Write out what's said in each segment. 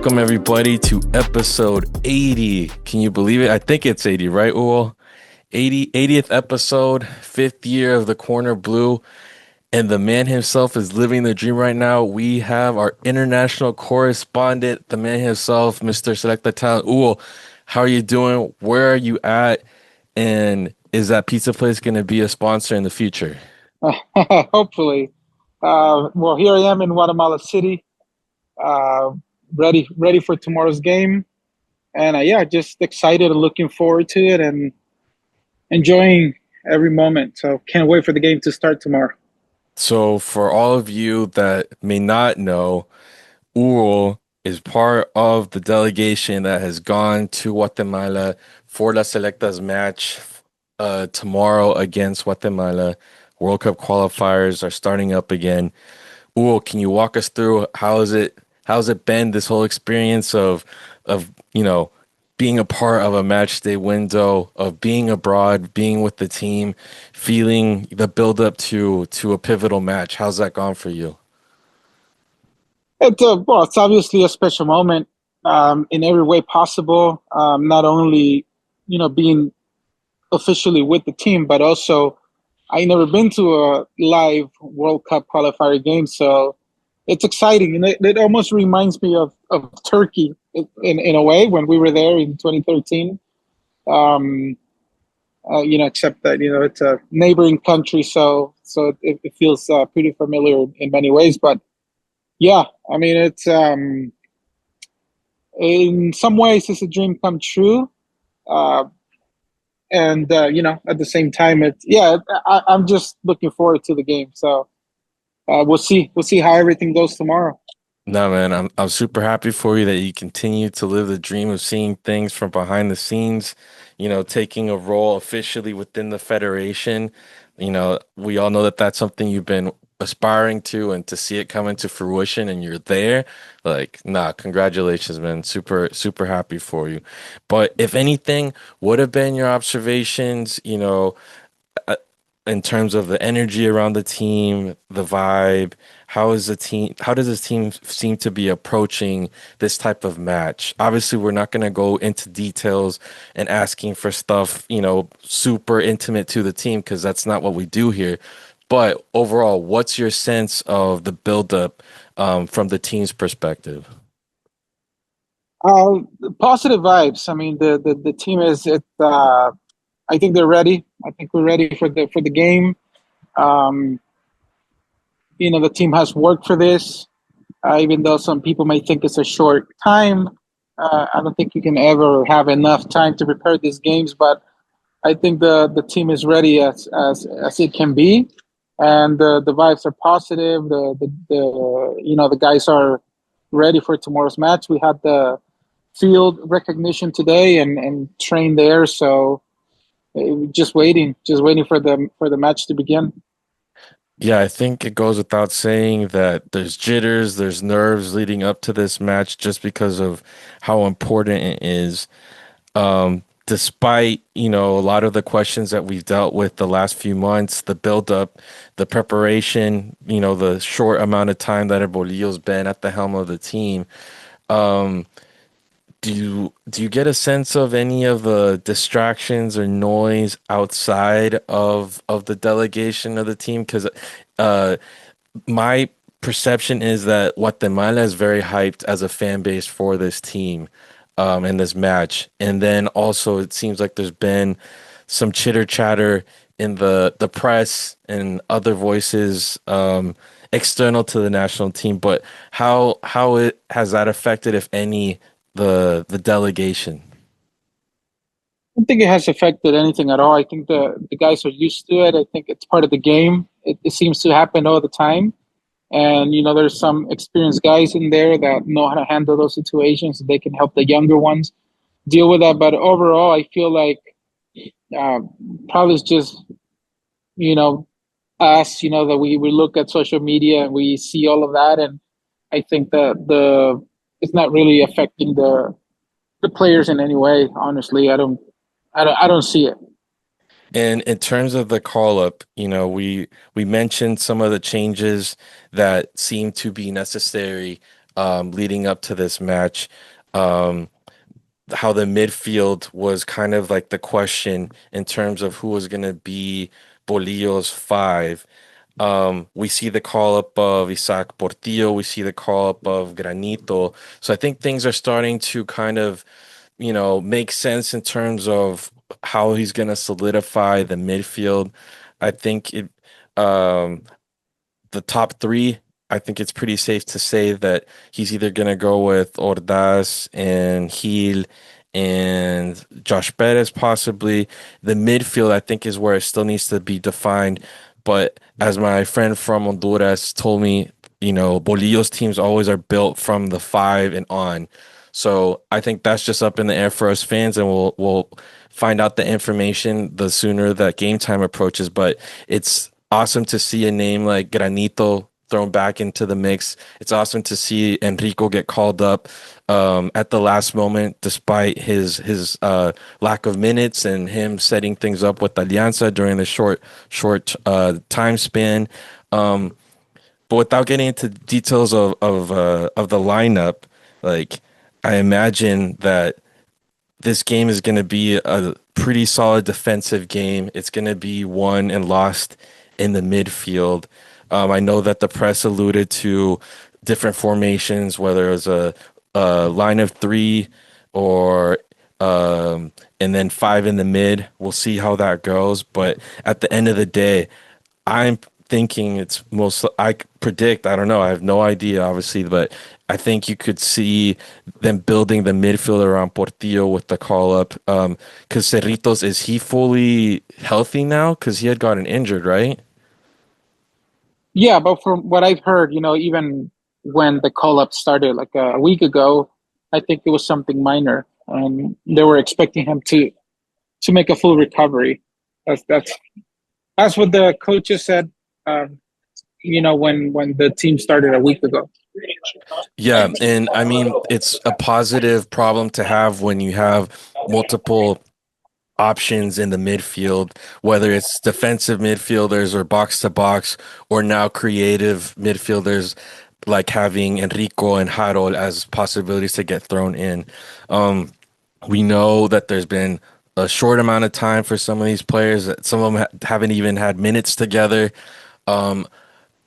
Welcome everybody to episode 80. Can you believe it? I think it's 80, right, Hugo? 80th episode, fifth year of the Corner Blue, and the man himself is living the dream right now. We have our international correspondent, the man himself, Mr. Selecta Talent. Hugo, how are you doing? Where are you at? And is that pizza place going to be a sponsor in the future? Hopefully. Well, here I am in Guatemala City, uh, ready for tomorrow's game, and yeah, just excited and looking forward to it, and enjoying every moment. So can't wait for the game to start tomorrow. So, for all of you that may not know, Hugo is part of the delegation that has gone to Guatemala for La Selecta's match tomorrow against Guatemala. World Cup qualifiers are starting up again. Hugo, can you walk us through how's it been this whole experience of being a part of a match day window, of being abroad, being with the team, feeling the build up to a pivotal match? How's that gone for you? It's obviously a special moment in every way possible. Not only being officially with the team, but also I never been to a live World Cup qualifier game, so it's exciting, and it almost reminds me of Turkey in a way when we were there in 2013. Um, Except that it's a neighboring country, so it feels pretty familiar in many ways. But yeah, I mean, it's in some ways it's a dream come true. Uh, and at the same time, I'm just looking forward to the game. So we'll see how everything goes tomorrow. No, man, I'm super happy for you that you continue to live the dream of seeing things from behind the scenes, taking a role officially within the federation. We all know that that's something you've been aspiring to, and to see it come into fruition and you're there, like, nah, congratulations, man. Super, super happy for you. But if anything, what have been your observations, uh, in terms of the energy around the team, the vibe? How does this team seem to be approaching this type of match? Obviously, we're not going to go into details and asking for stuff, super intimate to the team, because that's not what we do here. But overall, what's your sense of the buildup from the team's perspective? Uh, Positive vibes. I mean, the team is it. I think they're ready. I think we're ready for the game. Um, the team has worked for this, even though some people may think it's a short time. I don't think you can ever have enough time to prepare these games, but I think the team is ready as it can be, and the vibes are positive. The guys are ready for tomorrow's match. We had the field recognition today and trained there, so just waiting for the match to begin. Yeah, I think it goes without saying that there's jitters, there's nerves leading up to this match just because of how important it is. Despite, a lot of the questions that we've dealt with the last few months, the buildup, the preparation, the short amount of time that Herbolillo's been at the helm of the team. Um, do you get a sense of any of the distractions or noise outside of the delegation of the team? Because uh, my perception is that Guatemala is very hyped as a fan base for this team, in this match. And then also it seems like there's been some chitter chatter in the press and other voices, external to the national team. But how it has that affected, if any, the delegation? I don't think it has affected anything at all. I think the guys are used to it. I think it's part of the game. It seems to happen all the time. And there's some experienced guys in there that know how to handle those situations. They can help the younger ones deal with that. But overall, I feel like uh, probably it's just you know us. That we look at social media and we see all of that, and I think that the it's not really affecting the players in any way. Honestly, I don't see it. And in terms of the call up, we mentioned some of the changes that seem to be necessary leading up to this match. Um, how the midfield was kind of like the question in terms of who was going to be Bolillo's five. We see the call up of Isaac Portillo, we see the call up of Granito. So I think things are starting to kind of, make sense in terms of how he's going to solidify the midfield. I think um, the top three, I think it's pretty safe to say that he's either going to go with Ordaz and Gil and Josh Perez, possibly. The midfield, I think, is where it still needs to be defined. But as my friend from Honduras told me, Bolillo's teams always are built from the five and on. So I think that's just up in the air for us fans, and we'll find out the information the sooner that game time approaches. But it's awesome to see a name like Granito thrown back into the mix. It's awesome to see Enrico get called up at the last moment, despite his lack of minutes and him setting things up with Alianza during the short time span. But without getting into details of the lineup, like I imagine that this game is going to be a pretty solid defensive game. It's going to be won and lost in the midfield. I know that the press alluded to different formations, whether it was a line of three or and then five in the mid. We'll see how that goes. But at the end of the day, I'm thinking it's I predict, I don't know, I have no idea, obviously, but I think you could see them building the midfield around Portillo with the call up. Because Cerritos, is he fully healthy now? Because he had gotten injured, right? Yeah, but from what I've heard, even when the call up started like a week ago, I think it was something minor, and they were expecting him to make a full recovery. That's what the coaches said. Um, when the team started a week ago. Yeah, and I mean, it's a positive problem to have when you have multiple options in the midfield, whether it's defensive midfielders or box to box, or now creative midfielders like having Enrico and Harold as possibilities to get thrown in. Um, we know that there's been a short amount of time for some of these players. Some of them haven't even had minutes together. Um,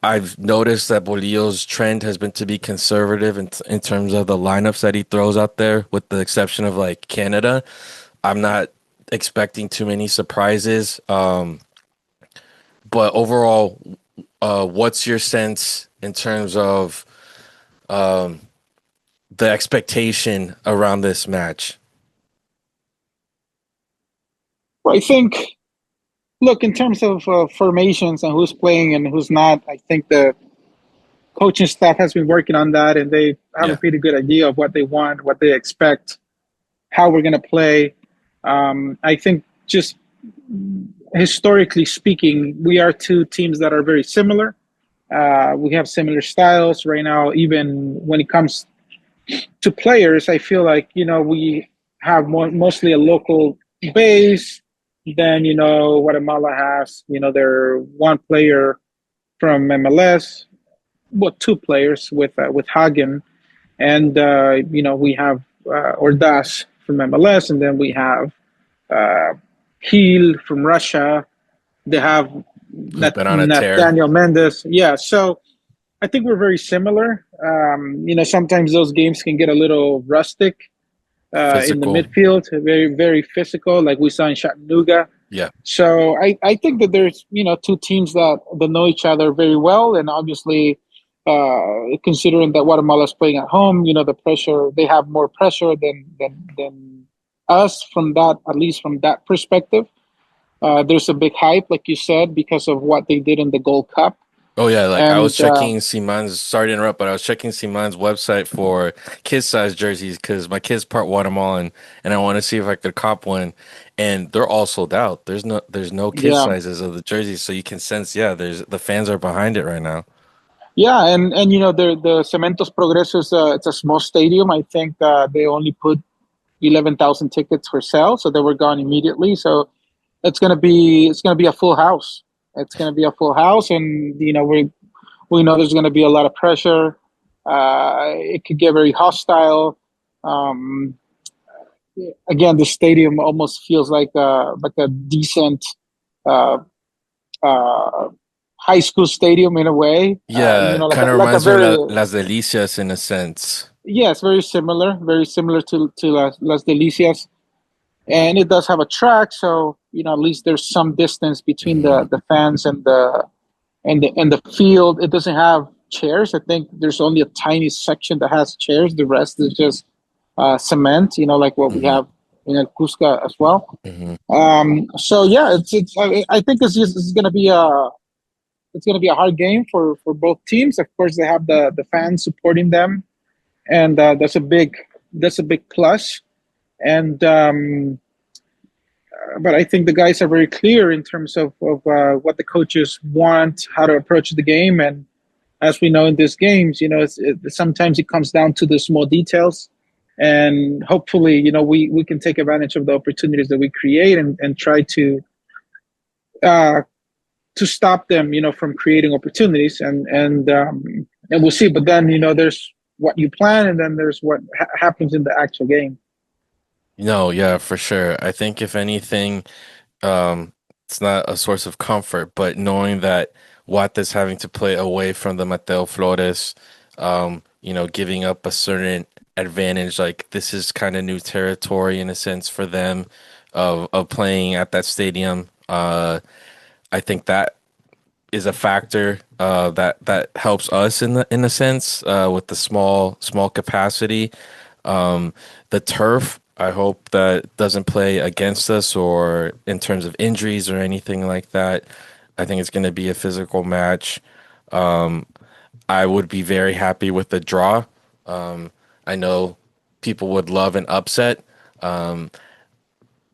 I've noticed that Bolillo's trend has been to be conservative in terms of the lineups that he throws out there, with the exception of like Canada. I'm not expecting too many surprises. But overall, what's your sense in terms of um, the expectation around this match? Well, I think, look, in terms of formations and who's playing and who's not, I think the coaching staff has been working on that, and they have a Yeah, pretty good idea of what they want, what they expect, how we're going to play. I think just historically speaking, we are two teams that are very similar. We have similar styles right now. Even when it comes to players, I feel like we have mostly a local base. Then Guatemala has their one player from MLS, well, two players with Hagen, and we have Ordaz from MLS, and then we have uh, Heel from Russia. They have who's been on a tear? Nathaniel Mendes. Yeah, so I think we're very similar. Sometimes those games can get a little rustic in the Physical. midfield, very, very physical, like we saw in Chattanooga. Yeah. So I think that there's, two teams that know each other very well. And obviously, considering that Guatemala is playing at home, the pressure, they have more pressure than us from that, at least from that perspective. There's a big hype, like you said, because of what they did in the Gold Cup. Oh yeah, like I was And checking Siman's, sorry to interrupt, but I was checking Siman's website for kids size jerseys because my kid's part Guatemalan and I want to see if I could cop one, and they're all sold out. There's no kid yeah, sizes of the jerseys, so you can sense, yeah, there's the fans are behind it right now. yeah, and the Cementos Progreso is it's a small stadium. I think they only put 11,000 tickets for sale, so they were gone immediately. So it's gonna be a full house. It's gonna be a full house, and we know there's gonna be a lot of pressure. It could get very hostile. Um, Again, the stadium almost feels like a decent uh, uh, high school stadium in a way. Yeah, kind of Like a reminds me of very Las Delicias in a sense. yes, very similar to Las Delicias, and it does have a track, so at least there's some distance between Hmm. the fans and the field. It doesn't have chairs. I think there's only a tiny section that has chairs. The rest is just cement. Like what we Hmm. have in El Cusca as well. Hmm. So yeah, it's I think it's going to be a hard game for both teams. Of course, they have the fans supporting them, and that's a big plus. And but I think the guys are very clear in terms of what the coaches want, how to approach the game, and as we know in these games, sometimes it comes down to the small details. And hopefully, we can take advantage of the opportunities that we create and try uh, to stop them, from creating opportunities, and we'll see. But then, there's what you plan, and then there's what happens in the actual game. No, yeah, for sure. I think if anything, um, it's not a source of comfort, but knowing that Guate is having to play away from the Mateo Flores, giving up a certain advantage, like this is kind of new territory in a sense for them of playing at that stadium. I think that is a factor that helps us in a sense with the small capacity. The turf, I hope that doesn't play against us or in terms of injuries or anything like that. I think it's going to be a physical match. I would be very happy with the draw. I know people would love an upset.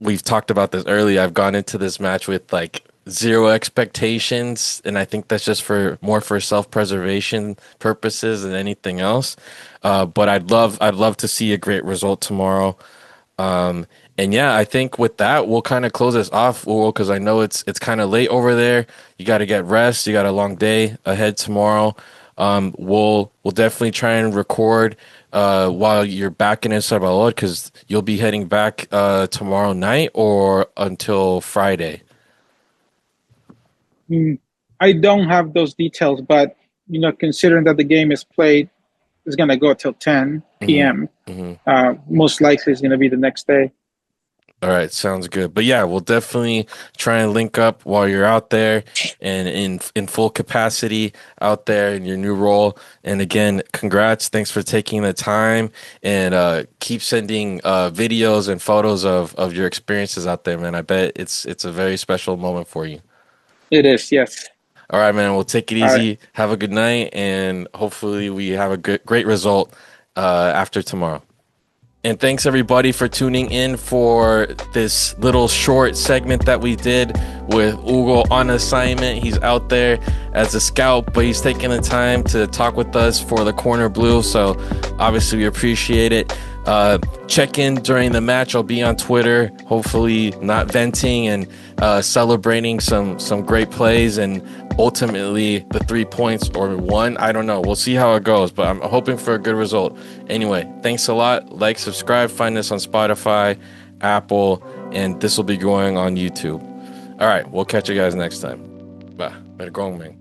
We've talked about this earlier. I've gone into this match with like zero expectations, and I think that's just for more for self-preservation purposes than anything else. But I'd love to see a great result tomorrow. Um, and yeah, I think with that, we'll kind of close this off, because I know it's kind of late over there. You got to get rest. You got a long day ahead tomorrow. We'll definitely try and record while you're back in El Salvador, because you'll be heading back tomorrow night or until Friday. Mm, I don't have those details, but considering that the game is played is going to go till 10 Hmm. p.m. Hmm. Most likely is going to be the next day. All right, sounds good. But yeah, we'll definitely try and link up while you're out there and in full capacity out there in your new role. And again, congrats. Thanks for taking the time and keep sending videos and photos of your experiences out there, man. I bet it's a very special moment for you. It is, yes. All right, man. We'll take it All right. easy. Have a good night, and hopefully we have a great result after tomorrow. And thanks everybody for tuning in for this little short segment that we did with Hugo on assignment. He's out there as a scout, but he's taking the time to talk with us for the Corner Blue. So obviously we appreciate it. Check in during the match. I'll be on Twitter, hopefully not venting and celebrating some great plays and ultimately the 3 points or one. I don't know. We'll see how it goes, but I'm hoping for a good result. Anyway, thanks a lot. Like, subscribe, find us on Spotify, Apple, and this will be going on YouTube. All right, we'll catch you guys next time. Bye. Better go, man.